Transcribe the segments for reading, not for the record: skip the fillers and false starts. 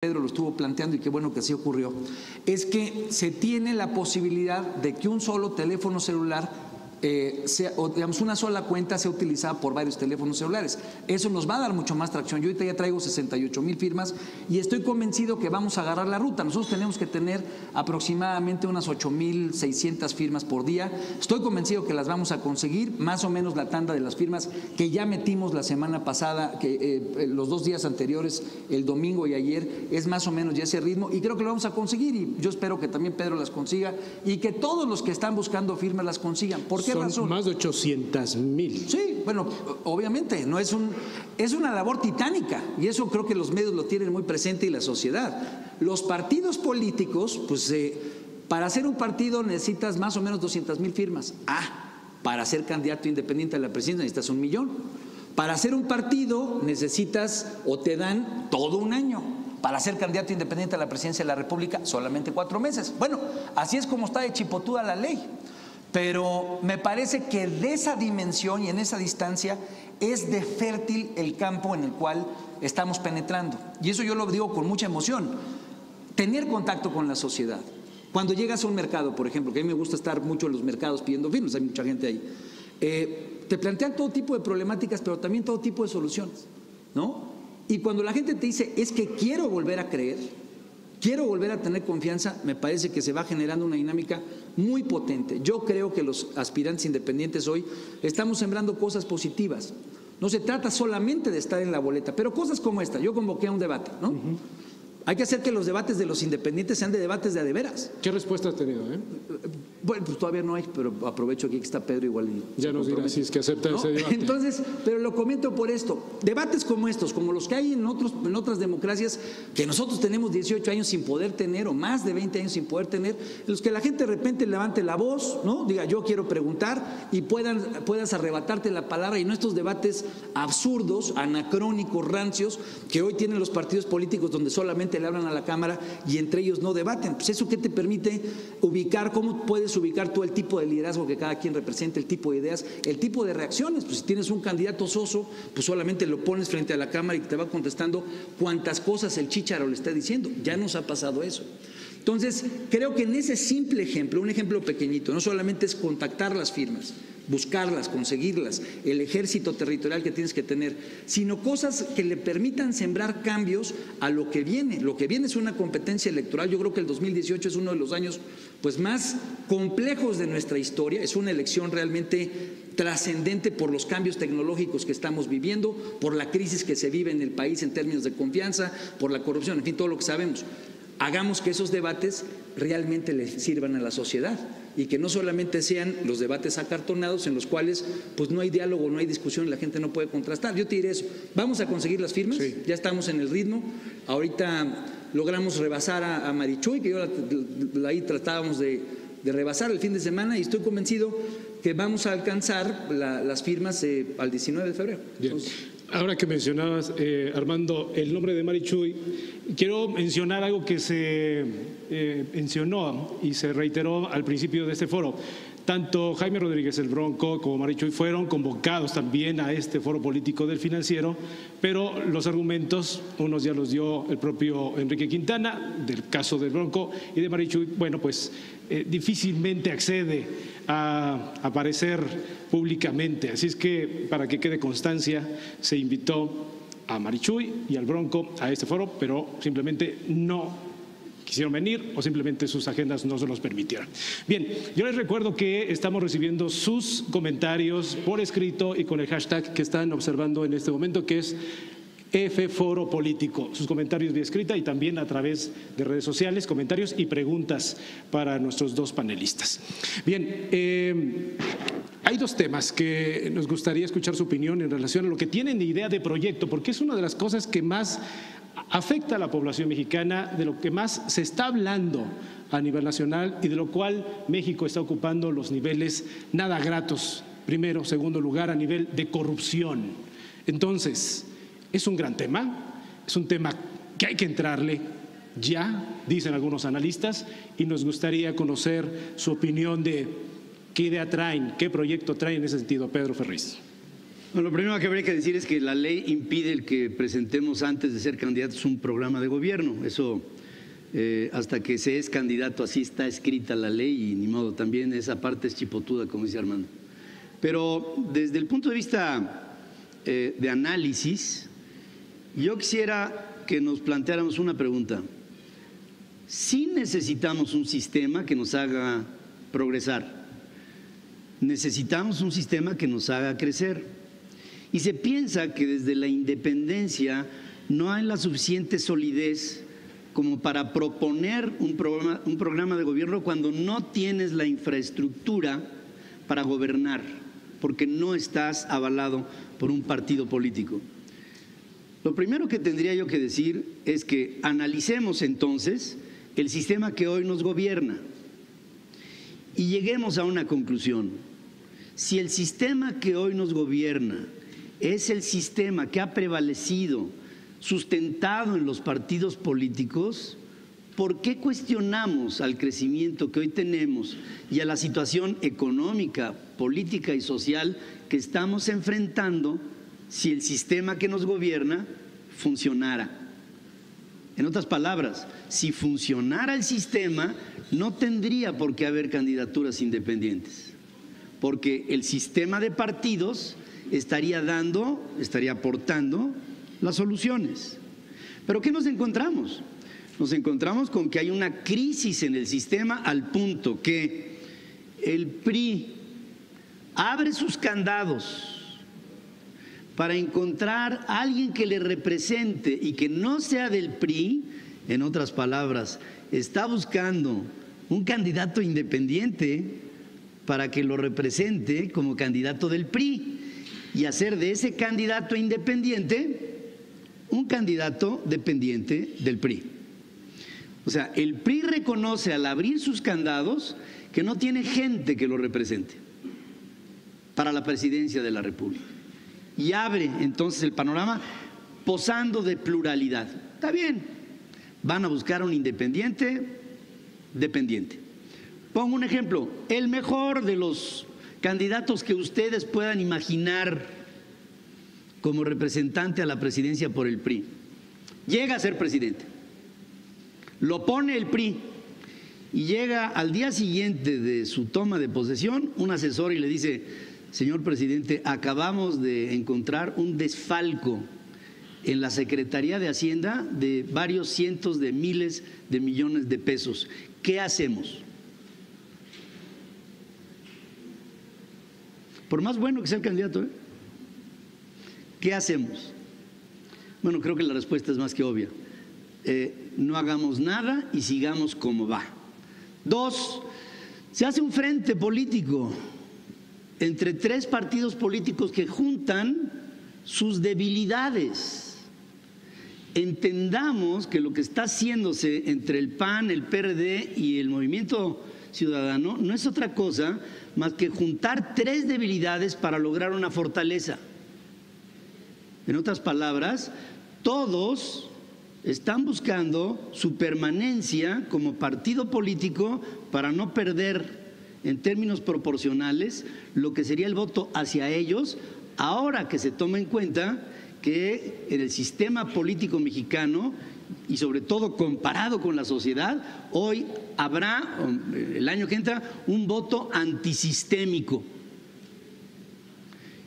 Pedro lo estuvo planteando y qué bueno que así ocurrió, es que se tiene la posibilidad de que un solo teléfono celular o digamos una sola cuenta sea utilizada por varios teléfonos celulares. Eso nos va a dar mucho más tracción. Yo ahorita ya traigo 68,000 firmas y estoy convencido que vamos a agarrar la ruta. Nosotros tenemos que tener aproximadamente unas 8,600 firmas por día. Estoy convencido que las vamos a conseguir, más o menos la tanda de las firmas que ya metimos la semana pasada, que los 2 días anteriores, el domingo y ayer, es más o menos ya ese ritmo, y creo que lo vamos a conseguir, y yo espero que también Pedro las consiga y que todos los que están buscando firmas las consigan. ¿Por qué razón? Son más de 800,000. Sí, bueno, obviamente, no es una labor titánica, y eso creo que los medios lo tienen muy presente y la sociedad. Los partidos políticos, pues para hacer un partido necesitas más o menos 200,000 firmas. Para ser candidato independiente a la presidencia necesitas 1,000,000. Para hacer un partido necesitas o te dan todo un año. Para ser candidato independiente a la presidencia de la República, solamente 4 meses. Bueno, así es como está de chipotuda la ley. Pero me parece que de esa dimensión y en esa distancia es de fértil el campo en el cual estamos penetrando. Y eso yo lo digo con mucha emoción. Tener contacto con la sociedad. Cuando llegas a un mercado, por ejemplo, que a mí me gusta estar mucho en los mercados pidiendo firmas, hay mucha gente ahí, te plantean todo tipo de problemáticas, pero también todo tipo de soluciones, ¿no? Y cuando la gente te dice, es que quiero volver a creer, quiero volver a tener confianza, me parece que se va generando una dinámica muy potente. Yo creo que los aspirantes independientes hoy estamos sembrando cosas positivas. No se trata solamente de estar en la boleta, pero cosas como esta. Yo convoqué a un debate, ¿no? Hay que hacer que los debates de los independientes sean de debates de a de veras. ¿Qué respuesta has tenido? Bueno, pues todavía no hay, pero aprovecho aquí que está Pedro igual. Ya nos dirá si es que acepta ese debate. Entonces, pero lo comento por esto. Debates como estos, como los que hay en otras democracias que nosotros tenemos 18 años sin poder tener, o más de 20 años sin poder tener, en los que la gente de repente levante la voz, ¿no? Diga, yo quiero preguntar, y puedas arrebatarte la palabra, y no estos debates absurdos, anacrónicos, rancios, que hoy tienen los partidos políticos donde solamente le hablan a la Cámara y entre ellos no debaten. Pues eso, ¿qué te permite ubicar? ¿Cómo puedes ubicar tú el tipo de liderazgo que cada quien representa, el tipo de ideas, el tipo de reacciones? Pues si tienes un candidato soso, pues solamente lo pones frente a la Cámara y te va contestando cuantas cosas el chícharo le está diciendo. Ya nos ha pasado eso. Entonces, creo que en ese simple ejemplo, un ejemplo pequeñito, no solamente es contactar las firmas, buscarlas, conseguirlas, el ejército territorial que tienes que tener, sino cosas que le permitan sembrar cambios a lo que viene. Lo que viene es una competencia electoral. Yo creo que el 2018 es uno de los años pues más complejos de nuestra historia. Es una elección realmente trascendente por los cambios tecnológicos que estamos viviendo, por la crisis que se vive en el país en términos de confianza, por la corrupción, en fin, todo lo que sabemos. Hagamos que esos debates realmente le sirvan a la sociedad y que no solamente sean los debates acartonados en los cuales pues no hay diálogo, no hay discusión y la gente no puede contrastar. Yo te diré eso. Vamos a conseguir las firmas, sí. Ya estamos en el ritmo. Ahorita logramos rebasar a Marichuy, que ahí tratábamos de rebasar el fin de semana, y estoy convencido que vamos a alcanzar las firmas al 19 de febrero. Entonces, ahora que mencionabas, Armando, el nombre de Marichuy, quiero mencionar algo que se mencionó y se reiteró al principio de este foro. Tanto Jaime Rodríguez el Bronco como Marichuy fueron convocados también a este foro político del Financiero, pero los argumentos, unos ya los dio el propio Enrique Quintana, del caso del Bronco, y de Marichuy, bueno, pues difícilmente accede a aparecer públicamente. Así es que, para que quede constancia, se invitó a Marichuy y al Bronco a este foro, pero simplemente no quisieron venir o simplemente sus agendas no se los permitieron. Bien, yo les recuerdo que estamos recibiendo sus comentarios por escrito y con el hashtag que están observando en este momento, que es Foro Político. Sus comentarios vía escrita y también a través de redes sociales, comentarios y preguntas para nuestros dos panelistas. Bien, hay dos temas que nos gustaría escuchar su opinión en relación a lo que tienen de idea de proyecto, porque es una de las cosas que más afecta a la población mexicana, de lo que más se está hablando a nivel nacional y de lo cual México está ocupando los niveles nada gratos, primero, segundo lugar a nivel de corrupción. Entonces, es un gran tema, es un tema que hay que entrarle ya, dicen algunos analistas, y nos gustaría conocer su opinión de qué idea traen, qué proyecto traen en ese sentido. Pedro Ferriz. Bueno, lo primero que habría que decir es que la ley impide el que presentemos antes de ser candidatos un programa de gobierno. Eso, hasta que se es candidato, así está escrita la ley y ni modo, también esa parte es chipotuda, como dice Armando. Pero desde el punto de vista de análisis, yo quisiera que nos planteáramos una pregunta. Sí necesitamos un sistema que nos haga progresar. Necesitamos un sistema que nos haga crecer. Y se piensa que desde la independencia no hay la suficiente solidez como para proponer un programa de gobierno cuando no tienes la infraestructura para gobernar, porque no estás avalado por un partido político. Lo primero que tendría yo que decir es que analicemos entonces el sistema que hoy nos gobierna y lleguemos a una conclusión. Si el sistema que hoy nos gobierna es el sistema que ha prevalecido, sustentado en los partidos políticos, ¿por qué cuestionamos al crecimiento que hoy tenemos y a la situación económica, política y social que estamos enfrentando si el sistema que nos gobierna funcionara? En otras palabras, si funcionara el sistema, no tendría por qué haber candidaturas independientes, porque el sistema de partidos estaría aportando las soluciones. ¿Pero qué nos encontramos? Nos encontramos con que hay una crisis en el sistema al punto que el PRI abre sus candados para encontrar a alguien que le represente y que no sea del PRI. En otras palabras, está buscando un candidato independiente para que lo represente como candidato del PRI y hacer de ese candidato independiente un candidato dependiente del PRI. O sea, el PRI reconoce al abrir sus candados que no tiene gente que lo represente para la presidencia de la República. Y abre entonces el panorama posando de pluralidad. Está bien, van a buscar un independiente dependiente. Pongo un ejemplo, el mejor de los candidatos que ustedes puedan imaginar como representante a la presidencia por el PRI. Llega a ser presidente, lo pone el PRI y llega al día siguiente de su toma de posesión un asesor y le dice: señor presidente, acabamos de encontrar un desfalco en la Secretaría de Hacienda de varios cientos de miles de millones de pesos. ¿Qué hacemos? Por más bueno que sea el candidato, ¿qué hacemos? Bueno, creo que la respuesta es más que obvia. No hagamos nada y sigamos como va. Dos, se hace un frente político entre tres partidos políticos que juntan sus debilidades. Entendamos que lo que está haciéndose entre el PAN, el PRD y el Movimiento Ciudadano no es otra cosa más que juntar tres debilidades para lograr una fortaleza. En otras palabras, todos están buscando su permanencia como partido político para no perder en términos proporcionales lo que sería el voto hacia ellos, ahora que se toma en cuenta que en el sistema político mexicano y sobre todo comparado con la sociedad, hoy habrá, el año que entra, un voto antisistémico.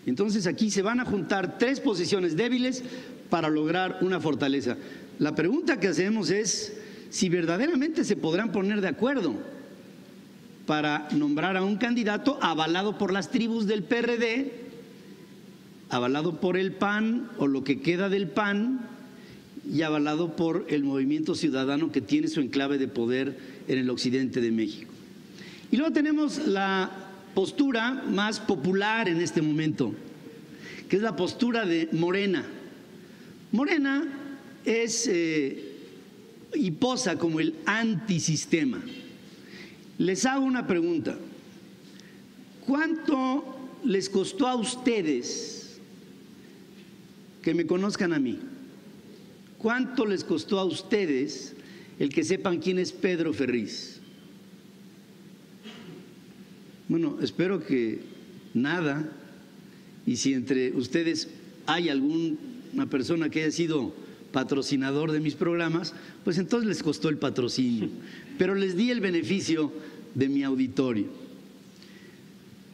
Entonces aquí se van a juntar tres posiciones débiles para lograr una fortaleza. La pregunta que hacemos es si verdaderamente se podrán poner de acuerdo para nombrar a un candidato avalado por las tribus del PRD, avalado por el PAN o lo que queda del PAN y avalado por el Movimiento Ciudadano que tiene su enclave de poder en el occidente de México. Y luego tenemos la postura más popular en este momento, que es la postura de Morena. Morena es y posa como el antisistema. Les hago una pregunta. ¿Cuánto les costó a ustedes que me conozcan a mí? ¿Cuánto les costó a ustedes el que sepan quién es Pedro Ferriz? Bueno, espero que nada y si entre ustedes hay alguna persona que haya sido patrocinador de mis programas, pues entonces les costó el patrocinio, pero les di el beneficio de mi auditorio.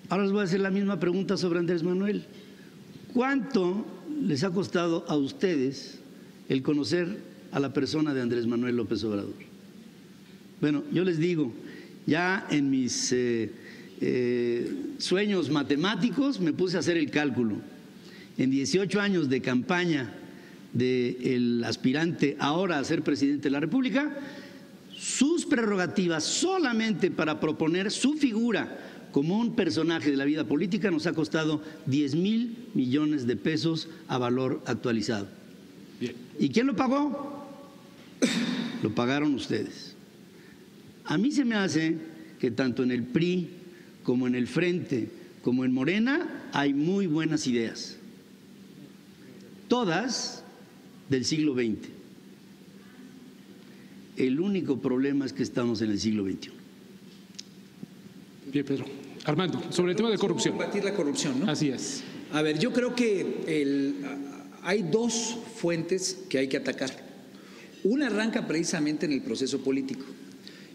Ahora les voy a hacer la misma pregunta sobre Andrés Manuel. ¿Cuánto les ha costado a ustedes el conocer a la persona de Andrés Manuel López Obrador? Bueno, yo les digo, ya en mis sueños matemáticos me puse a hacer el cálculo. En 18 años de campaña del aspirante ahora a ser presidente de la República, sus prerrogativas solamente para proponer su figura como un personaje de la vida política nos ha costado 10,000 millones de pesos a valor actualizado. Bien. ¿Y quién lo pagó? Lo pagaron ustedes. A mí se me hace que tanto en el PRI como en el Frente como en Morena hay muy buenas ideas, todas del siglo XX. El único problema es que estamos en el siglo XXI. Bien, Pedro. Armando, sobre el tema de corrupción. Combatir la corrupción, ¿no? Así es. A ver, yo creo que hay dos fuentes que hay que atacar. Una arranca precisamente en el proceso político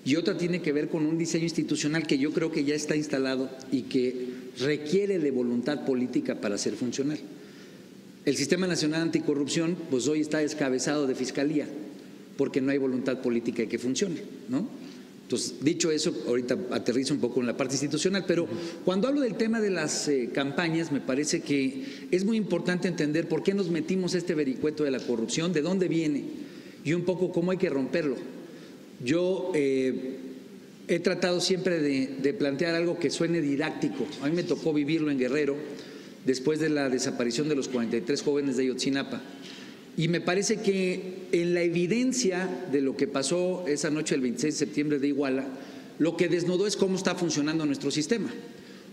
y otra tiene que ver con un diseño institucional que yo creo que ya está instalado y que requiere de voluntad política para ser funcional. El Sistema Nacional Anticorrupción, pues hoy está descabezado de fiscalía porque no hay voluntad política de que funcione, ¿no? Entonces, dicho eso, ahorita aterrizo un poco en la parte institucional, pero cuando hablo del tema de las campañas, me parece que es muy importante entender por qué nos metimos este vericueto de la corrupción, de dónde viene y un poco cómo hay que romperlo. Yo he tratado siempre de plantear algo que suene didáctico. A mí me tocó vivirlo en Guerrero, después de la desaparición de los 43 jóvenes de Ayotzinapa. Y me parece que en la evidencia de lo que pasó esa noche del 26 de septiembre de Iguala, lo que desnudó es cómo está funcionando nuestro sistema,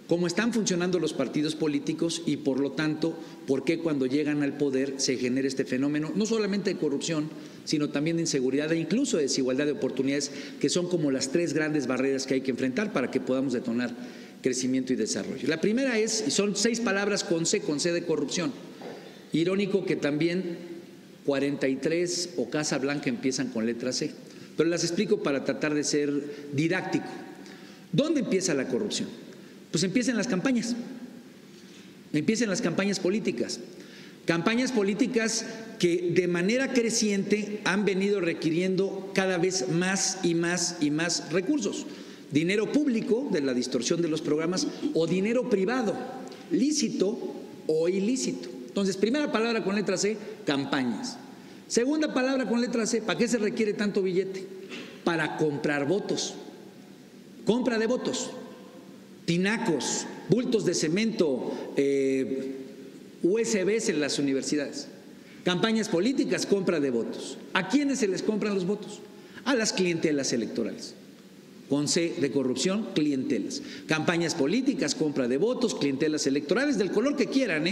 cómo están funcionando los partidos políticos y por lo tanto, por qué cuando llegan al poder se genera este fenómeno, no solamente de corrupción, sino también de inseguridad e incluso de desigualdad de oportunidades, que son como las tres grandes barreras que hay que enfrentar para que podamos detonar crecimiento y desarrollo. La primera es, y son 6 palabras con C de corrupción. Irónico que también 43 o Casa Blanca empiezan con letra C, pero las explico para tratar de ser didáctico. ¿Dónde empieza la corrupción? Pues empieza en las campañas, empieza en las campañas políticas que de manera creciente han venido requiriendo cada vez más y más y más recursos, dinero público de la distorsión de los programas o dinero privado, lícito o ilícito. Entonces, primera palabra con letra C, campañas. Segunda palabra con letra C, ¿para qué se requiere tanto billete? Para comprar votos. Compra de votos. Tinacos, bultos de cemento, USBs en las universidades. Campañas políticas, compra de votos. ¿A quiénes se les compran los votos? A las clientelas electorales. Con C de corrupción, clientelas. Campañas políticas, compra de votos, clientelas electorales, del color que quieran,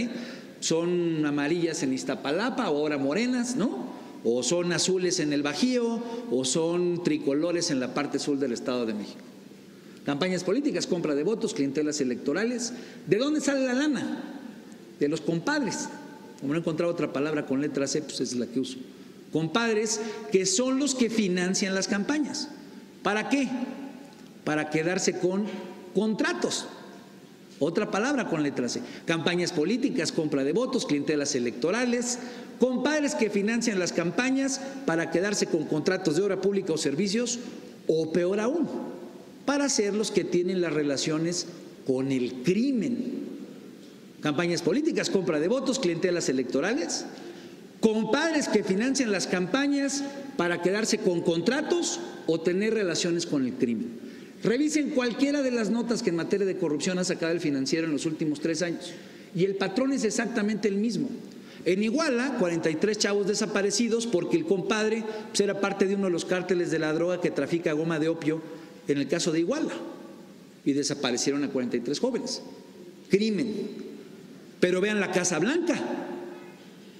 son amarillas en Iztapalapa o ahora morenas, ¿no? O son azules en el Bajío o son tricolores en la parte sur del Estado de México. Campañas políticas, compra de votos, clientelas electorales. ¿De dónde sale la lana? De los compadres. Como no he encontrado otra palabra con letra C, pues es la que uso. Compadres que son los que financian las campañas. ¿Para qué? Para quedarse con contratos. Otra palabra con letra C. Campañas políticas, compra de votos, clientelas electorales, compadres que financian las campañas para quedarse con contratos de obra pública o servicios, o peor aún, para ser los que tienen las relaciones con el crimen. Campañas políticas, compra de votos, clientelas electorales, compadres que financian las campañas para quedarse con contratos o tener relaciones con el crimen. Revisen cualquiera de las notas que en materia de corrupción ha sacado el Financiero en los últimos 3 años y el patrón es exactamente el mismo. En Iguala, 43 chavos desaparecidos porque el compadre pues, era parte de uno de los cárteles de la droga que trafica goma de opio en el caso de Iguala y desaparecieron a 43 jóvenes. Crimen. Pero vean la Casa Blanca.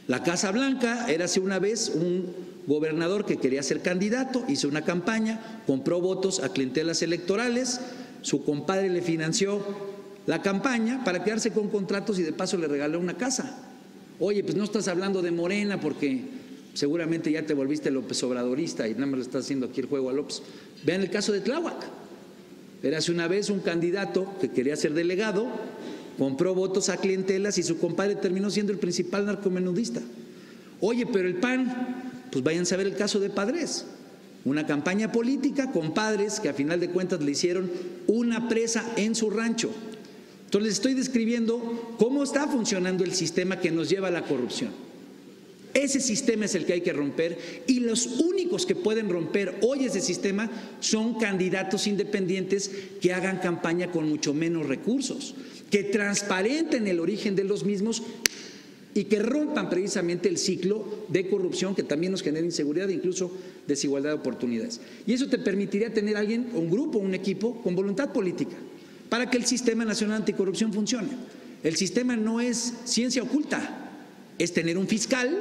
La Casa Blanca era hace una vez un gobernador que quería ser candidato, hizo una campaña, compró votos a clientelas electorales, su compadre le financió la campaña para quedarse con contratos y de paso le regaló una casa. Oye, pues no estás hablando de Morena porque seguramente ya te volviste López Obradorista y nada más le estás haciendo aquí el juego a López. Vean el caso de Tláhuac. Era hace una vez un candidato que quería ser delegado, compró votos a clientelas y su compadre terminó siendo el principal narcomenudista. Oye, pero el PAN, pues váyanse a ver el caso de Padres. Una campaña política con padres que a final de cuentas le hicieron una presa en su rancho. Entonces les estoy describiendo cómo está funcionando el sistema que nos lleva a la corrupción. Ese sistema es el que hay que romper y los únicos que pueden romper hoy ese sistema son candidatos independientes que hagan campaña con mucho menos recursos, que transparenten el origen de los mismos y que rompan precisamente el ciclo de corrupción que también nos genera inseguridad e incluso desigualdad de oportunidades. Y eso te permitiría tener a alguien, un grupo, un equipo con voluntad política para que el Sistema Nacional Anticorrupción funcione. El sistema no es ciencia oculta, es tener un fiscal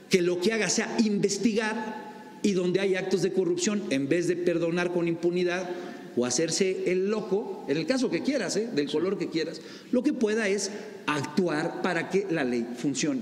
que lo que haga sea investigar y donde hay actos de corrupción, en vez de perdonar con impunidad o hacerse el loco, en el caso que quieras, del color que quieras, lo que pueda es actuar para que la ley funcione.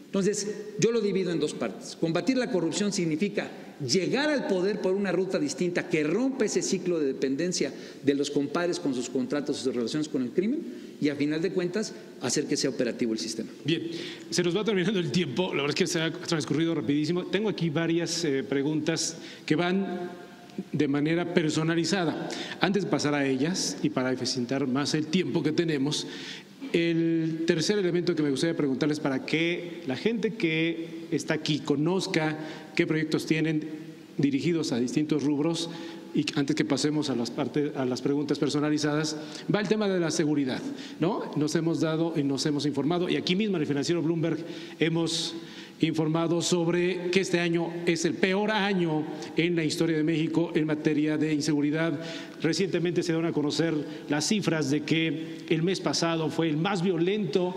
Entonces, yo lo divido en dos partes. Combatir la corrupción significa llegar al poder por una ruta distinta que rompe ese ciclo de dependencia de los compadres con sus contratos y sus relaciones con el crimen y, a final de cuentas, hacer que sea operativo el sistema. Bien, se nos va terminando el tiempo. La verdad es que se ha transcurrido rapidísimo. Tengo aquí varias preguntas que van de manera personalizada. Antes de pasar a ellas y para eficientar más el tiempo que tenemos, el tercer elemento que me gustaría preguntarles para que la gente que está aquí conozca qué proyectos tienen dirigidos a distintos rubros y antes que pasemos a las preguntas personalizadas, va el tema de la seguridad, ¿no? Nos hemos dado y nos hemos informado y aquí mismo en el financiero Bloomberg hemos informado sobre que este año es el peor año en la historia de México en materia de inseguridad. Recientemente se dieron a conocer las cifras de que el mes pasado fue el más violento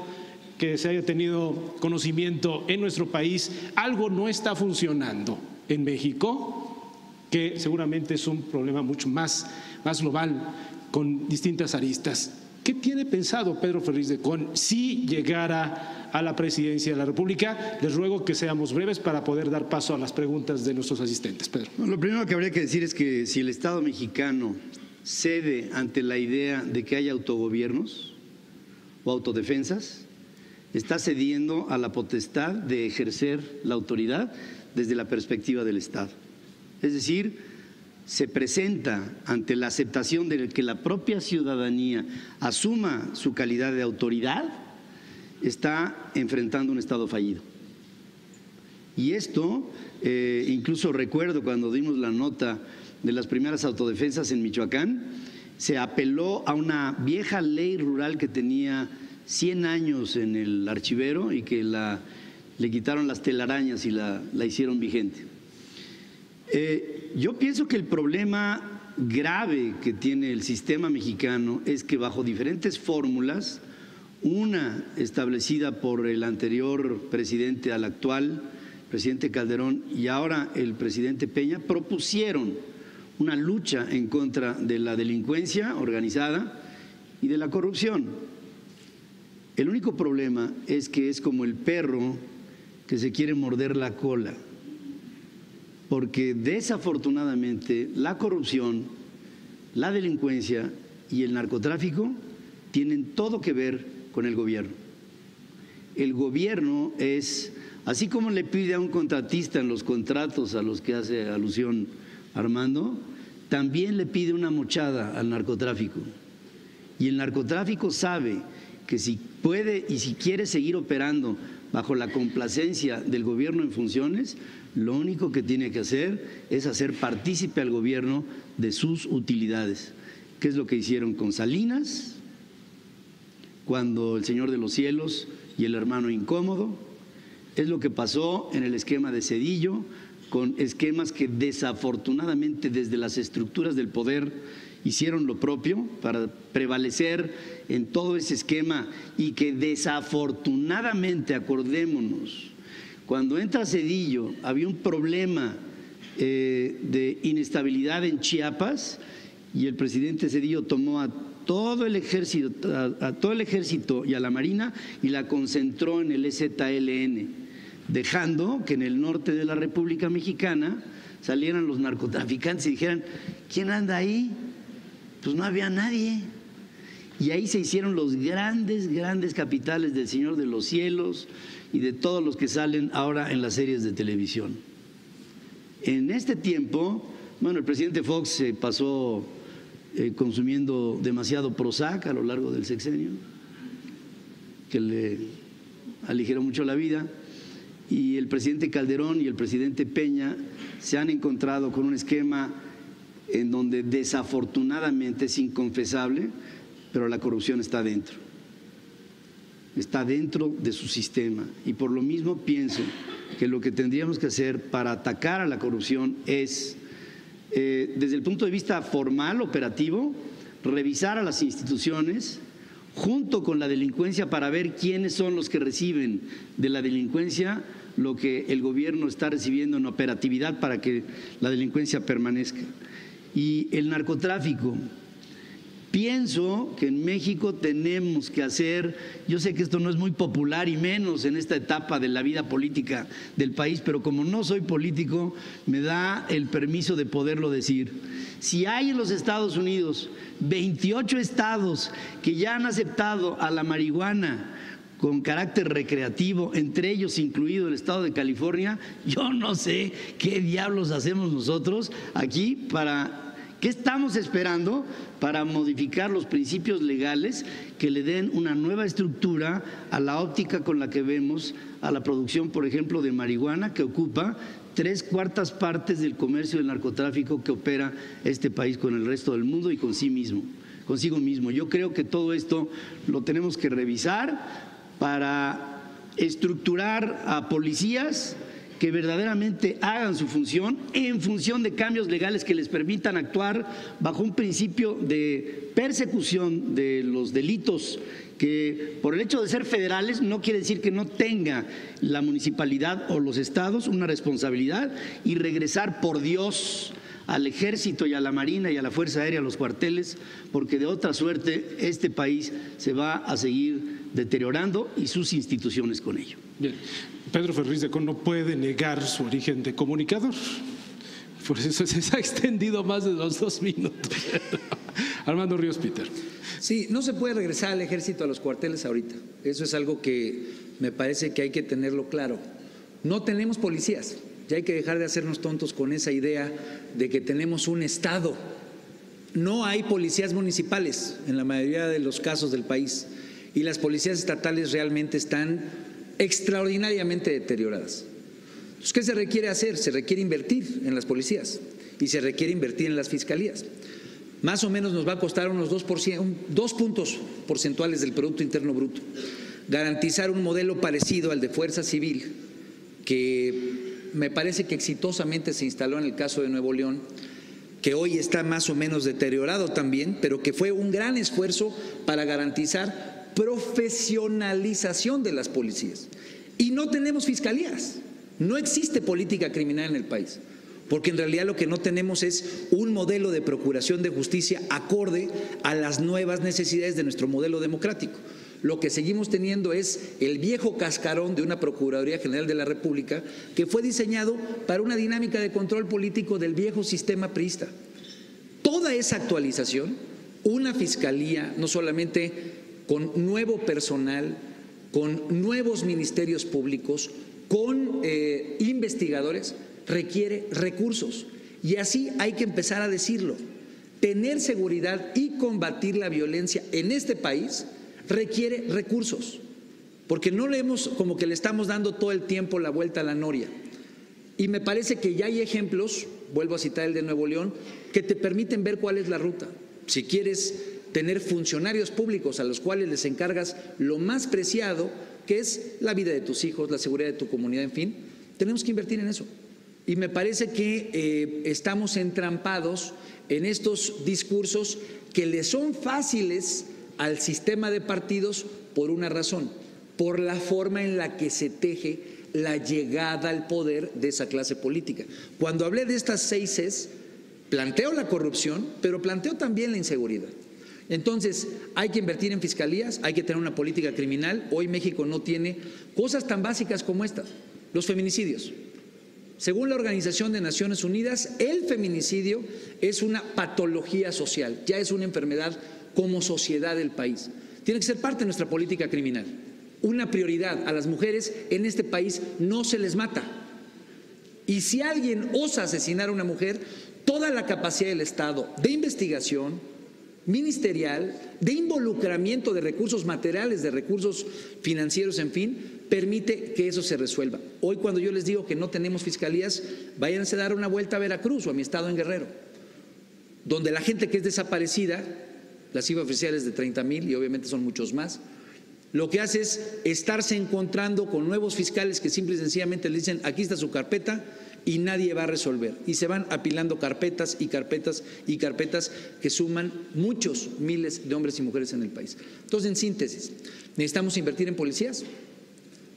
que se haya tenido conocimiento en nuestro país. Algo no está funcionando en México, que seguramente es un problema mucho más global, con distintas aristas. ¿Qué tiene pensado Pedro Ferriz de Con si llegara a la presidencia de la República? Les ruego que seamos breves para poder dar paso a las preguntas de nuestros asistentes. Pedro. Lo primero que habría que decir es que si el Estado mexicano cede ante la idea de que haya autogobiernos o autodefensas, está cediendo a la potestad de ejercer la autoridad desde la perspectiva del Estado. Es decir, se presenta ante la aceptación de que la propia ciudadanía asuma su calidad de autoridad, está enfrentando un Estado fallido. Y esto, incluso recuerdo cuando dimos la nota de las primeras autodefensas en Michoacán, se apeló a una vieja ley rural que tenía 100 años en el archivero y que le quitaron las telarañas y la hicieron vigente. Yo pienso que el problema grave que tiene el sistema mexicano es que bajo diferentes fórmulas, una establecida por el anterior presidente al actual, presidente Calderón, y ahora el presidente Peña, propusieron una lucha en contra de la delincuencia organizada y de la corrupción. El único problema es que es como el perro que se quiere morder la cola, porque desafortunadamente la corrupción, la delincuencia y el narcotráfico tienen todo que ver con el gobierno. El gobierno es, así como le pide a un contratista en los contratos a los que hace alusión Armando, también le pide una mochada al narcotráfico. Y el narcotráfico sabe que si puede y si quiere seguir operando bajo la complacencia del gobierno en funciones, lo único que tiene que hacer es hacer partícipe al gobierno de sus utilidades, que es lo que hicieron con Salinas, cuando el Señor de los Cielos y el hermano incómodo, es lo que pasó en el esquema de Zedillo, con esquemas que desafortunadamente desde las estructuras del poder hicieron lo propio para prevalecer en todo ese esquema y que desafortunadamente, acordémonos, cuando entra Zedillo había un problema de inestabilidad en Chiapas y el presidente Zedillo tomó a todo el ejército y a la Marina y la concentró en el EZLN, dejando que en el norte de la República Mexicana salieran los narcotraficantes y dijeran, ¿quién anda ahí? Pues no había nadie. Y ahí se hicieron los grandes capitales del Señor de los Cielos y de todos los que salen ahora en las series de televisión. En este tiempo, bueno, el presidente Fox se pasó consumiendo demasiado Prozac a lo largo del sexenio, que le aligeró mucho la vida, y el presidente Calderón y el presidente Peña se han encontrado con un esquema en donde desafortunadamente es inconfesable, pero la corrupción está dentro de su sistema, y por lo mismo pienso que lo que tendríamos que hacer para atacar a la corrupción es, desde el punto de vista formal, operativo, revisar a las instituciones junto con la delincuencia para ver quiénes son los que reciben de la delincuencia lo que el gobierno está recibiendo en operatividad para que la delincuencia permanezca. Y el narcotráfico, pienso que en México tenemos que hacer, yo sé que esto no es muy popular y menos en esta etapa de la vida política del país, pero como no soy político, me da el permiso de poderlo decir. Si hay en los Estados Unidos 28 estados que ya han aceptado a la marihuana con carácter recreativo, entre ellos incluido el estado de California, yo no sé qué diablos hacemos nosotros aquí para... ¿Qué estamos esperando para modificar los principios legales que le den una nueva estructura a la óptica con la que vemos a la producción, por ejemplo, de marihuana, que ocupa 3/4 partes del comercio del narcotráfico que opera este país con el resto del mundo y consigo mismo? Yo creo que todo esto lo tenemos que revisar para estructurar a policías que verdaderamente hagan su función en función de cambios legales que les permitan actuar bajo un principio de persecución de los delitos que por el hecho de ser federales no quiere decir que no tenga la municipalidad o los estados una responsabilidad, y regresar por Dios al ejército y a la marina y a la fuerza aérea, a los cuarteles, porque de otra suerte este país se va a seguir deteriorando y sus instituciones con ello. Bien. Pedro Ferriz de Con no puede negar su origen de comunicador, por eso se ha extendido más de los 2 minutos. Armando Ríos Peter. Sí, no se puede regresar al ejército, a los cuarteles ahorita. Eso es algo que me parece que hay que tenerlo claro. No tenemos policías, ya hay que dejar de hacernos tontos con esa idea de que tenemos un estado. No hay policías municipales en la mayoría de los casos del país, y las policías estatales realmente están extraordinariamente deterioradas. Entonces, ¿qué se requiere hacer? Se requiere invertir en las policías y se requiere invertir en las fiscalías. Más o menos nos va a costar unos 2 puntos porcentuales del Producto Interno Bruto. Garantizar un modelo parecido al de Fuerza Civil, que me parece que exitosamente se instaló en el caso de Nuevo León, que hoy está más o menos deteriorado también, pero que fue un gran esfuerzo para garantizar profesionalización de las policías. Y no tenemos fiscalías, no existe política criminal en el país, porque en realidad lo que no tenemos es un modelo de procuración de justicia acorde a las nuevas necesidades de nuestro modelo democrático. Lo que seguimos teniendo es el viejo cascarón de una Procuraduría General de la República que fue diseñado para una dinámica de control político del viejo sistema priista. Toda esa actualización, una fiscalía no solamente con nuevo personal, con nuevos ministerios públicos, con investigadores, requiere recursos. Y así hay que empezar a decirlo. Tener seguridad y combatir la violencia en este país requiere recursos, porque no leemos como que le estamos dando todo el tiempo la vuelta a la noria. Y me parece que ya hay ejemplos, vuelvo a citar el de Nuevo León, que te permiten ver cuál es la ruta. Si quieres tener funcionarios públicos a los cuales les encargas lo más preciado, que es la vida de tus hijos, la seguridad de tu comunidad, en fin, tenemos que invertir en eso. Y me parece que estamos entrampados en estos discursos que le son fáciles al sistema de partidos por una razón, por la forma en la que se teje la llegada al poder de esa clase política. Cuando hablé de estas 6 Cs, planteo la corrupción, pero planteo también la inseguridad. Entonces, hay que invertir en fiscalías, hay que tener una política criminal. Hoy México no tiene cosas tan básicas como estas, los feminicidios. Según la Organización de Naciones Unidas, el feminicidio es una patología social, ya es una enfermedad como sociedad del país. Tiene que ser parte de nuestra política criminal. Una prioridad, a las mujeres en este país no se les mata. Y si alguien osa asesinar a una mujer, toda la capacidad del Estado de investigación, ministerial, de involucramiento de recursos materiales, de recursos financieros, en fin, permite que eso se resuelva. Hoy, cuando yo les digo que no tenemos fiscalías, váyanse a dar una vuelta a Veracruz o a mi estado en Guerrero, donde la gente que es desaparecida, la cifra oficial es de 30,000 y obviamente son muchos más, lo que hace es estarse encontrando con nuevos fiscales que simple y sencillamente le dicen: aquí está su carpeta, y nadie va a resolver. Y se van apilando carpetas y carpetas y carpetas que suman muchos miles de hombres y mujeres en el país. Entonces, en síntesis, necesitamos invertir en policías,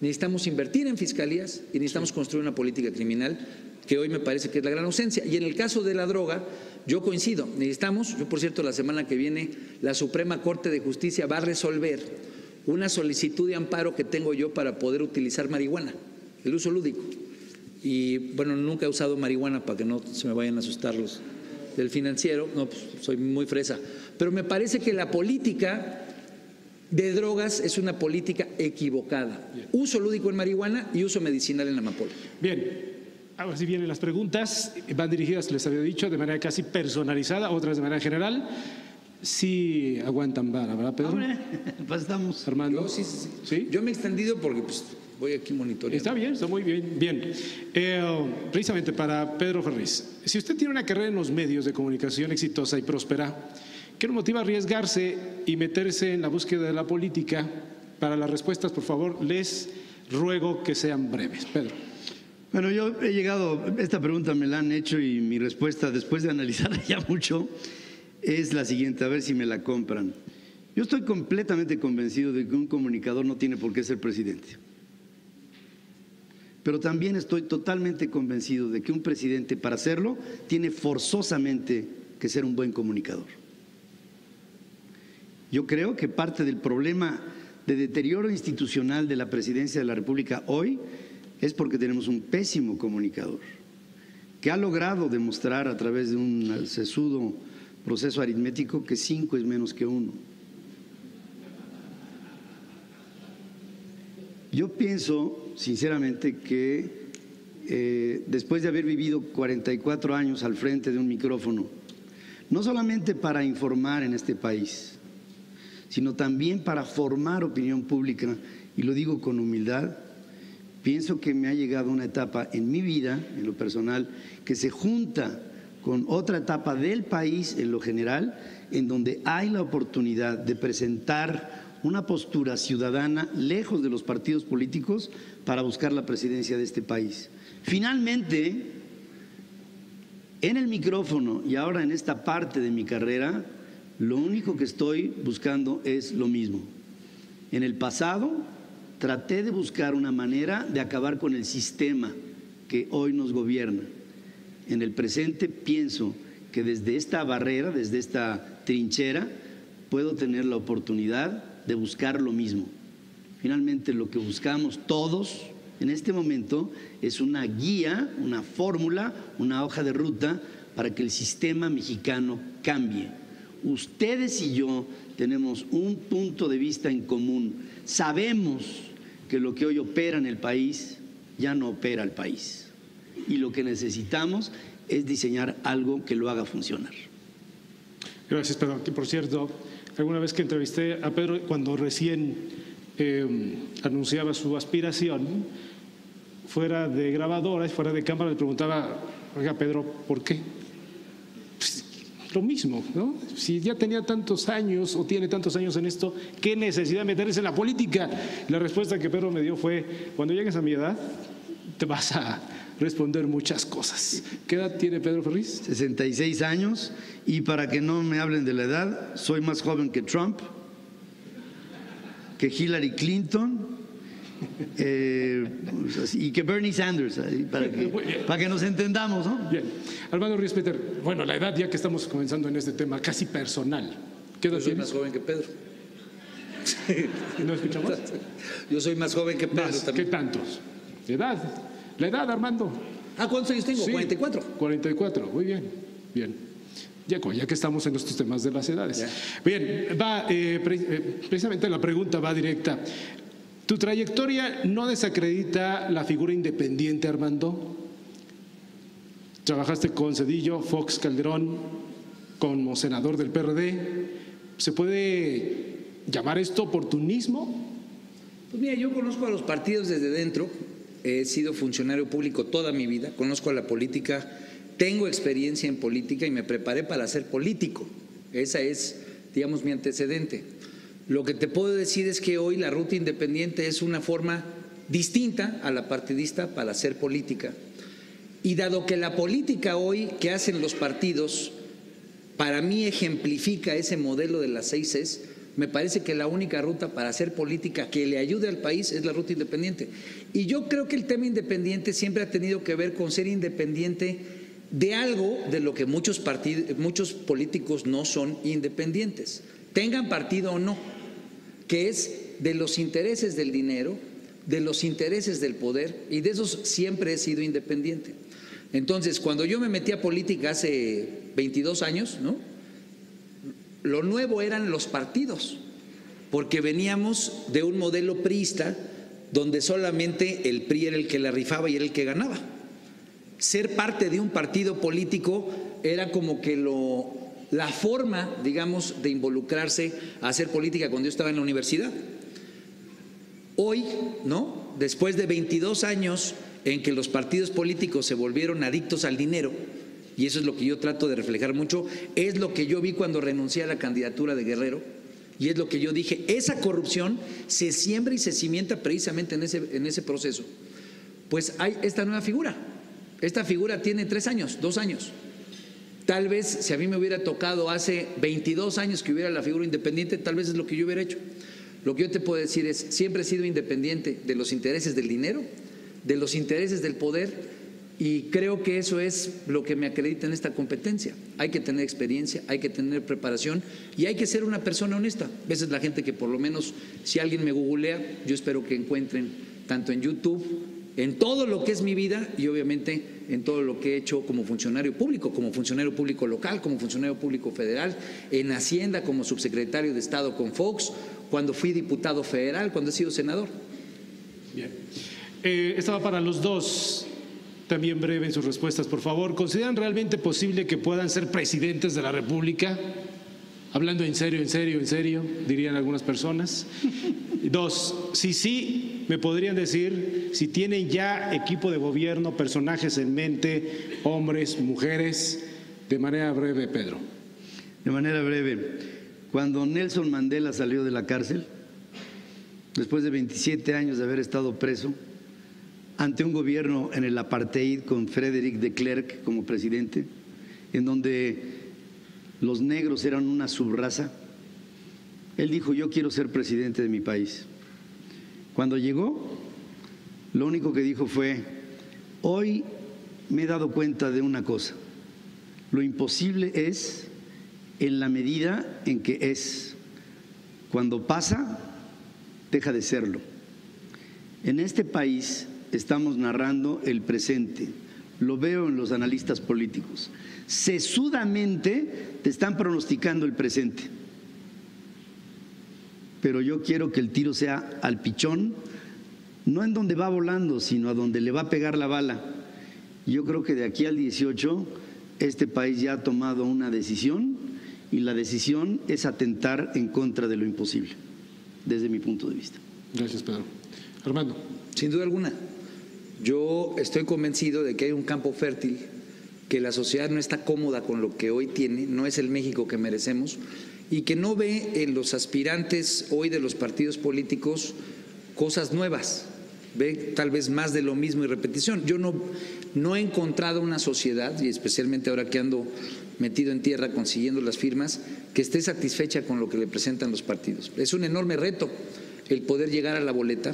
necesitamos invertir en fiscalías y necesitamos construir una política criminal, que hoy me parece que es la gran ausencia. Y en el caso de la droga, yo coincido, necesitamos, yo por cierto la semana que viene la Suprema Corte de Justicia va a resolver una solicitud de amparo que tengo yo para poder utilizar marihuana, el uso lúdico. Y bueno, nunca he usado marihuana, para que no se me vayan a asustar los del financiero, no, pues soy muy fresa. Pero me parece que la política de drogas es una política equivocada. Bien. Uso lúdico en marihuana y uso medicinal en amapola. Bien, ahora sí vienen las preguntas, van dirigidas, les había dicho, de manera casi personalizada, otras de manera general. Sí aguantan vara, ¿verdad, Pedro? Hombre, pues estamos. Armando. Sí. Yo me he extendido porque pues voy aquí monitoreando. Está bien, está muy bien. Bien. Precisamente para Pedro Ferriz, si usted tiene una carrera en los medios de comunicación exitosa y próspera, ¿qué lo motiva a arriesgarse y meterse en la búsqueda de la política? Para las respuestas, por favor, les ruego que sean breves. Pedro. Bueno, yo he llegado, esta pregunta me la han hecho y mi respuesta, después de analizarla ya mucho, es la siguiente, a ver si me la compran. Yo estoy completamente convencido de que un comunicador no tiene por qué ser presidente. Pero también estoy totalmente convencido de que un presidente, para hacerlo, tiene forzosamente que ser un buen comunicador. Yo creo que parte del problema de deterioro institucional de la presidencia de la República hoy es porque tenemos un pésimo comunicador que ha logrado demostrar a través de un sesudo proceso aritmético que 5 es menos que 1. Yo pienso sinceramente que después de haber vivido 44 años al frente de un micrófono, no solamente para informar en este país, sino también para formar opinión pública, y lo digo con humildad, pienso que me ha llegado una etapa en mi vida, en lo personal, que se junta con otra etapa del país en lo general, en donde hay la oportunidad de presentar una postura ciudadana lejos de los partidos políticos para buscar la presidencia de este país. Finalmente, en el micrófono y ahora en esta parte de mi carrera, lo único que estoy buscando es lo mismo. En el pasado traté de buscar una manera de acabar con el sistema que hoy nos gobierna. En el presente pienso que desde esta barrera, desde esta trinchera, puedo tener la oportunidad de buscar lo mismo. Finalmente, lo que buscamos todos en este momento es una guía, una fórmula, una hoja de ruta para que el sistema mexicano cambie. Ustedes y yo tenemos un punto de vista en común. Sabemos que lo que hoy opera en el país ya no opera el país. Y lo que necesitamos es diseñar algo que lo haga funcionar. Gracias, Pedro. Que por cierto, alguna vez que entrevisté a Pedro, cuando recién anunciaba su aspiración, fuera de grabadora y fuera de cámara, le preguntaba: oiga, Pedro, ¿por qué? Pues, lo mismo, ¿no? Si ya tenía tantos años o tiene tantos años en esto, ¿qué necesidad de meterse en la política? La respuesta que Pedro me dio fue: cuando llegues a mi edad, te vas a responder muchas cosas. ¿Qué edad tiene Pedro Ferriz? 66 años, y para que no me hablen de la edad, soy más joven que Trump, que Hillary Clinton, Y que Bernie Sanders, para que nos entendamos, ¿no? Bien. Armando Ríos Peter, bueno, la edad, ya que estamos comenzando en este tema casi personal. ¿Qué edad Yo soy tienes? más joven que Pedro. ¿No escuchamos? Yo soy más joven que Pedro Más, ¿qué también. tantos? ¿Edad? La edad, Armando. ¿Cuántos años tengo? Sí, 44. 44, muy bien. Bien. Ya que estamos en estos temas de las edades. Ya. Bien, precisamente la pregunta va directa. ¿Tu trayectoria no desacredita la figura independiente, Armando? Trabajaste con Zedillo, Fox, Calderón, como senador del PRD. ¿Se puede llamar esto oportunismo? Pues mira, yo conozco a los partidos desde dentro. He sido funcionario público toda mi vida. Conozco a la política. Tengo experiencia en política y me preparé para ser político. Esa es, digamos, mi antecedente. Lo que te puedo decir es que hoy la ruta independiente es una forma distinta a la partidista para hacer política. Y dado que la política hoy que hacen los partidos, para mí ejemplifica ese modelo de las 6 Cs, me parece que la única ruta para hacer política que le ayude al país es la ruta independiente. Y yo creo que el tema independiente siempre ha tenido que ver con ser independiente de algo de lo que muchos políticos no son independientes, tengan partido o no, que es de los intereses del dinero, de los intereses del poder, y de esos siempre he sido independiente. Entonces, cuando yo me metí a política hace 22 años, ¿no?, lo nuevo eran los partidos, porque veníamos de un modelo priista donde solamente el PRI era el que la rifaba y era el que ganaba. Ser parte de un partido político era como que la forma, digamos, de involucrarse a hacer política cuando yo estaba en la universidad. Hoy, ¿no?, después de 22 años en que los partidos políticos se volvieron adictos al dinero, y eso es lo que yo trato de reflejar mucho, es lo que yo vi cuando renuncié a la candidatura de Guerrero, y es lo que yo dije, esa corrupción se siembra y se cimienta precisamente en ese proceso. Pues hay esta nueva figura. Esta figura tiene 3 años, 2 años. Tal vez si a mí me hubiera tocado hace 22 años que hubiera la figura independiente, tal vez es lo que yo hubiera hecho. Lo que yo te puedo decir es, siempre he sido independiente de los intereses del dinero, de los intereses del poder, y creo que eso es lo que me acredita en esta competencia. Hay que tener experiencia, hay que tener preparación y hay que ser una persona honesta. Esa es la gente que, por lo menos, si alguien me googlea, yo espero que encuentren tanto en YouTube, en todo lo que es mi vida y obviamente en todo lo que he hecho como funcionario público local, como funcionario público federal, en Hacienda como subsecretario de Estado con Fox, cuando fui diputado federal, cuando he sido senador. Bien. Estaba para los dos. También breve en sus respuestas, por favor. ¿Consideran realmente posible que puedan ser presidentes de la República? Hablando en serio, dirían algunas personas. 2, si sí, ¿me podrían decir si tienen ya equipo de gobierno, personajes en mente, hombres, mujeres? De manera breve, Pedro. De manera breve, cuando Nelson Mandela salió de la cárcel, después de 27 años de haber estado preso, ante un gobierno en el apartheid con Frederick de Klerk como presidente, en donde los negros eran una subraza, él dijo, yo quiero ser presidente de mi país. Cuando llegó, lo único que dijo fue, hoy me he dado cuenta de una cosa, lo imposible es en la medida en que es. Cuando pasa, deja de serlo. En este país estamos narrando el presente, lo veo en los analistas políticos. Sesudamente te están pronosticando el presente. Pero yo quiero que el tiro sea al pichón, no en donde va volando, sino a donde le va a pegar la bala. Yo creo que de aquí al 18 este país ya ha tomado una decisión y la decisión es atentar en contra de lo imposible, desde mi punto de vista. Gracias, Pedro. Armando. Sin duda alguna. Yo estoy convencido de que hay un campo fértil, que la sociedad no está cómoda con lo que hoy tiene, no es el México que merecemos, y que no ve en los aspirantes hoy de los partidos políticos cosas nuevas, ve tal vez más de lo mismo y repetición. Yo no he encontrado una sociedad, y especialmente ahora que ando metido en tierra consiguiendo las firmas, que esté satisfecha con lo que le presentan los partidos. Es un enorme reto el poder llegar a la boleta,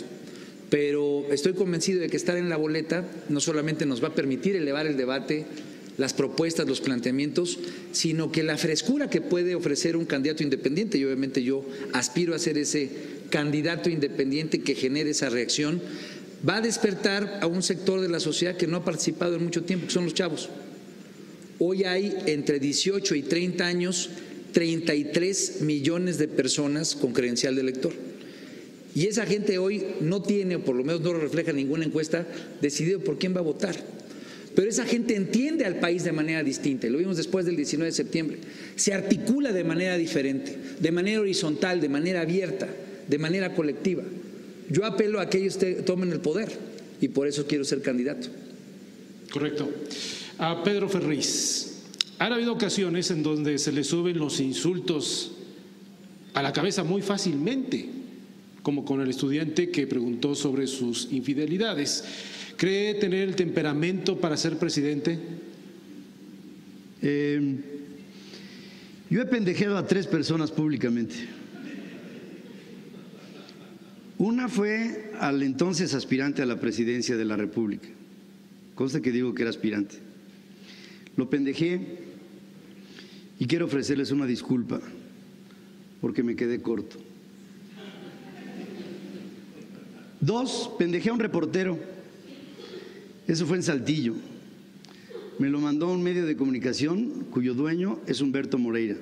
Pero estoy convencido de que estar en la boleta no solamente nos va a permitir elevar el debate, las propuestas, los planteamientos, sino que la frescura que puede ofrecer un candidato independiente, y obviamente yo aspiro a ser ese candidato independiente que genere esa reacción, va a despertar a un sector de la sociedad que no ha participado en mucho tiempo, que son los chavos. Hoy hay entre 18 y 30 años 33 millones de personas con credencial de elector. Y esa gente hoy no tiene, o por lo menos no lo refleja ninguna encuesta, decidido por quién va a votar. Pero esa gente entiende al país de manera distinta, y lo vimos después del 19 de septiembre. Se articula de manera diferente, de manera horizontal, de manera abierta, de manera colectiva. Yo apelo a que ellos tomen el poder y por eso quiero ser candidato. Correcto. A Pedro Ferriz, han habido ocasiones en donde se le suben los insultos a la cabeza muy fácilmente, como con el estudiante que preguntó sobre sus infidelidades. ¿Cree tener el temperamento para ser presidente? Yo he pendejeado a 3 personas públicamente. Una fue al entonces aspirante a la presidencia de la República. Consta que digo que era aspirante. Lo pendejé y quiero ofrecerles una disculpa porque me quedé corto. 2, pendejé a un reportero. Eso fue en Saltillo. Me lo mandó un medio de comunicación cuyo dueño es Humberto Moreira.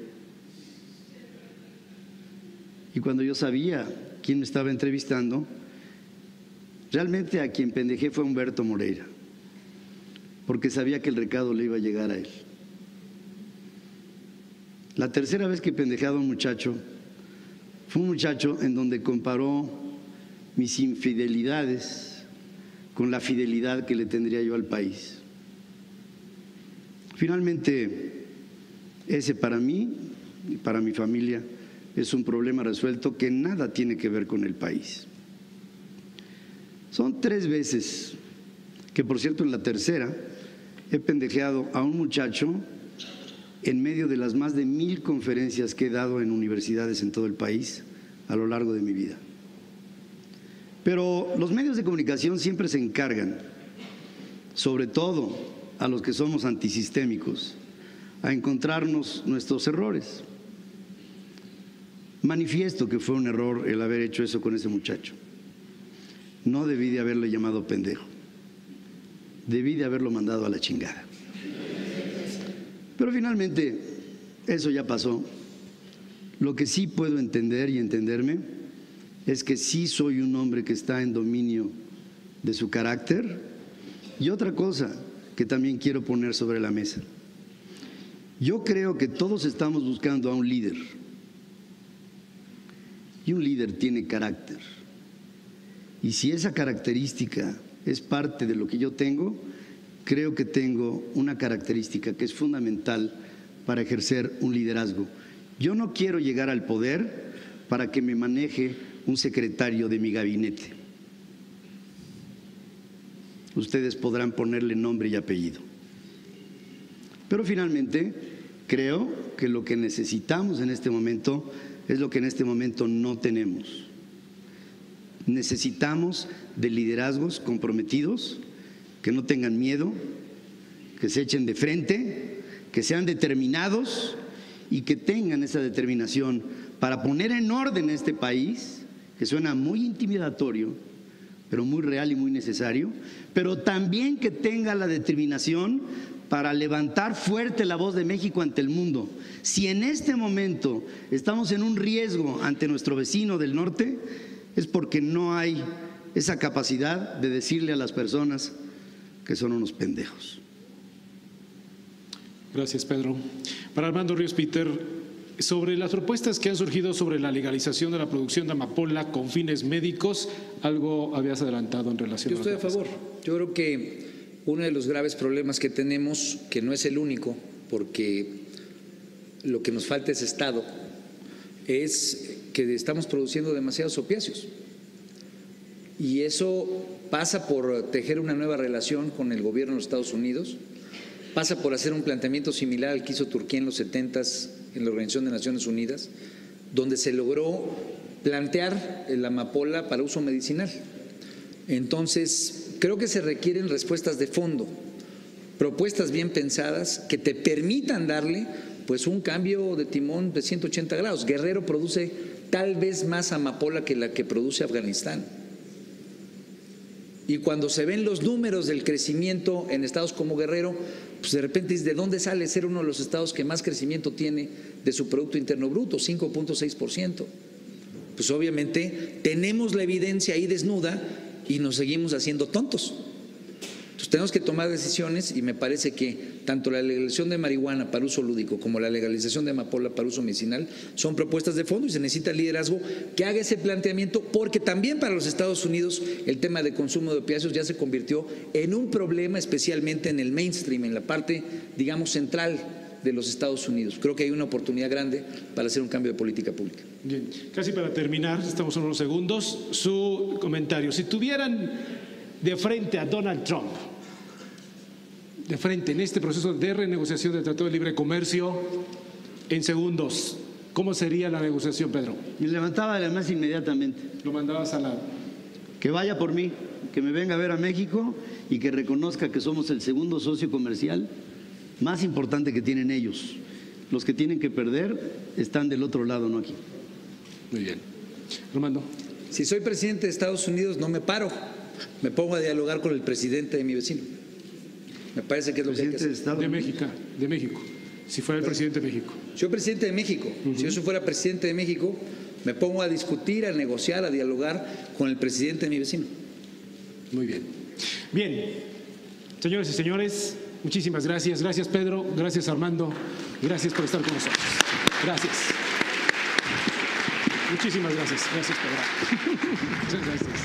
Y cuando yo sabía quién me estaba entrevistando, realmente a quien pendejé fue Humberto Moreira, porque sabía que el recado le iba a llegar a él. La tercera vez que he pendejado a un muchacho fue un muchacho en donde comparó mis infidelidades con la fidelidad que le tendría yo al país. Finalmente, ese para mí y para mi familia es un problema resuelto que nada tiene que ver con el país. Son 3 veces que, por cierto, en la tercera he pendejeado a un muchacho en medio de las más de 1000 conferencias que he dado en universidades en todo el país a lo largo de mi vida. Pero los medios de comunicación siempre se encargan, sobre todo a los que somos antisistémicos, a encontrarnos nuestros errores. Manifiesto que fue un error el haber hecho eso con ese muchacho. No debí de haberle llamado pendejo. Debí de haberlo mandado a la chingada. Pero finalmente, eso ya pasó. Lo que sí puedo entender y entenderme es que sí soy un hombre que está en dominio de su carácter. Y otra cosa que también quiero poner sobre la mesa. Yo creo que todos estamos buscando a un líder. Y un líder tiene carácter. Y si esa característica es parte de lo que yo tengo, creo que tengo una característica que es fundamental para ejercer un liderazgo. Yo no quiero llegar al poder para que me maneje un secretario de mi gabinete. Ustedes podrán ponerle nombre y apellido. Pero finalmente, creo que lo que necesitamos en este momento es lo que en este momento no tenemos. Necesitamos de liderazgos comprometidos, que no tengan miedo, que se echen de frente, que sean determinados y que tengan esa determinación para poner en orden este país, que suena muy intimidatorio, pero muy real y muy necesario, pero también que tenga la determinación para levantar fuerte la voz de México ante el mundo. Si en este momento estamos en un riesgo ante nuestro vecino del norte, es porque no hay esa capacidad de decirle a las personas que son unos pendejos. Gracias, Pedro. Para Armando Ríos Peter, sobre las propuestas que han surgido sobre la legalización de la producción de amapola con fines médicos, algo habías adelantado en relación a Yo estoy a favor. Yo creo que uno de los graves problemas que tenemos, que no es el único, porque lo que nos falta es Estado, es que estamos produciendo demasiados opiáceos. Y eso pasa por tejer una nueva relación con el gobierno de los Estados Unidos, pasa por hacer un planteamiento similar al que hizo Turquía en los 70s en la Organización de Naciones Unidas, donde se logró plantear la amapola para uso medicinal. Entonces, creo que se requieren respuestas de fondo, propuestas bien pensadas que te permitan darle pues un cambio de timón de 180 grados. Guerrero produce tal vez más amapola que la que produce Afganistán. Y cuando se ven los números del crecimiento en estados como Guerrero, pues de repente dices, ¿de dónde sale ser uno de los estados que más crecimiento tiene de su Producto Interno Bruto? 5.6%. Pues obviamente tenemos la evidencia ahí desnuda y nos seguimos haciendo tontos. Entonces tenemos que tomar decisiones y me parece que tanto la legalización de marihuana para uso lúdico como la legalización de amapola para uso medicinal son propuestas de fondo y se necesita liderazgo que haga ese planteamiento, porque también para los Estados Unidos el tema de consumo de opiáceos ya se convirtió en un problema, especialmente en el mainstream, en la parte, digamos, central de los Estados Unidos. Creo que hay una oportunidad grande para hacer un cambio de política pública. Bien, casi para terminar, estamos en unos segundos, su comentario. Si tuvieran de frente a Donald Trump, de frente en este proceso de renegociación del Tratado de Libre Comercio, en segundos, ¿cómo sería la negociación, Pedro? Me levantaba además inmediatamente. Lo mandabas a la... Que vaya por mí, que me venga a ver a México y que reconozca que somos el segundo socio comercial más importante que tienen ellos. Los que tienen que perder están del otro lado, no aquí. Muy bien. Armando. Si soy presidente de Estados Unidos, no me paro, me pongo a dialogar con el presidente de mi vecino. Me parece que es lo que hay que hacer. De México. Si fuera el presidente de México. Soy presidente de México. Si yo fuera presidente de México, me pongo a discutir, a negociar, a dialogar con el presidente de mi vecino. Muy bien. Bien, señores y señores, muchísimas gracias. Gracias, Pedro. Gracias, Armando. Gracias por estar con nosotros. Gracias. Muchísimas gracias. Gracias, Pedro. Muchas gracias.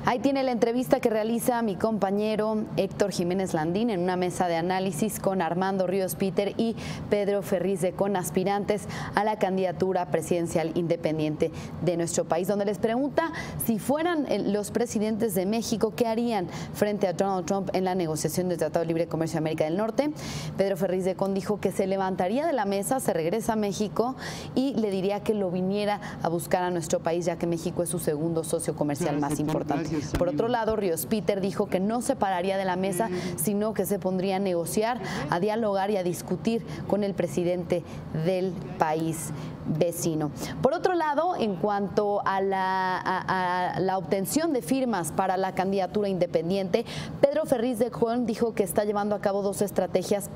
Ahí tiene la entrevista que realiza mi compañero Héctor Jiménez Landín en una mesa de análisis con Armando Ríos Peter y Pedro Ferriz, con aspirantes a la candidatura presidencial independiente de nuestro país, donde les pregunta si fueran los presidentes de México, ¿qué harían frente a Donald Trump en la negociación del Tratado de Libre Comercio de América del Norte? Pedro Ferriz dijo que se levantaría de la mesa, se regresa a México y le diría que lo viniera a buscar a nuestro país, ya que México es su segundo socio comercial más importante. Por otro lado, Ríos Peter dijo que no se pararía de la mesa, sino que se pondría a negociar, a dialogar y a discutir con el presidente del país vecino. Por otro lado, en cuanto a la obtención de firmas para la candidatura independiente, Pedro Ferriz de Con dijo que está llevando a cabo dos estrategias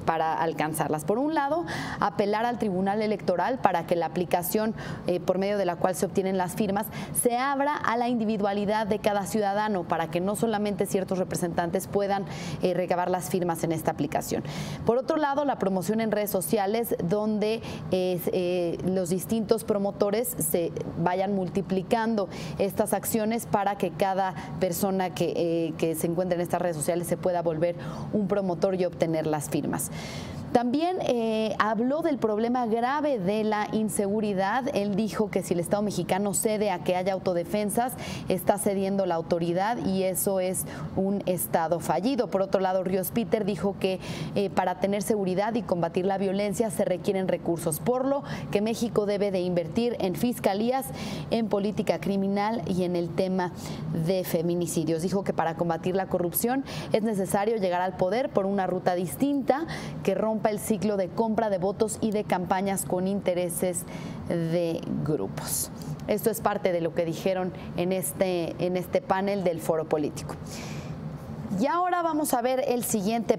para alcanzarlas. Por un lado, apelar al Tribunal Electoral para que la aplicación por medio de la cual se obtienen las firmas se abra a la individualidad de cada ciudadano, para que no solamente ciertos representantes puedan recabar las firmas en esta aplicación. Por otro lado, la promoción en redes sociales, donde los distintos promotores se vayan multiplicando estas acciones para que cada persona que se encuentre en estas redes sociales se pueda volver un promotor y obtener las firmas. También habló del problema grave de la inseguridad. Él dijo que si el Estado mexicano cede a que haya autodefensas, está cediendo la autoridad y eso es un Estado fallido. Por otro lado, Ríos Peter dijo que para tener seguridad y combatir la violencia se requieren recursos, por lo que México debe de invertir en fiscalías, en política criminal y en el tema de feminicidios. Dijo que para combatir la corrupción es necesario llegar al poder por una ruta distinta que rompa el ciclo de compra de votos y de campañas con intereses de grupos. Esto es parte de lo que dijeron en este panel del Foro Político. Y ahora vamos a ver el siguiente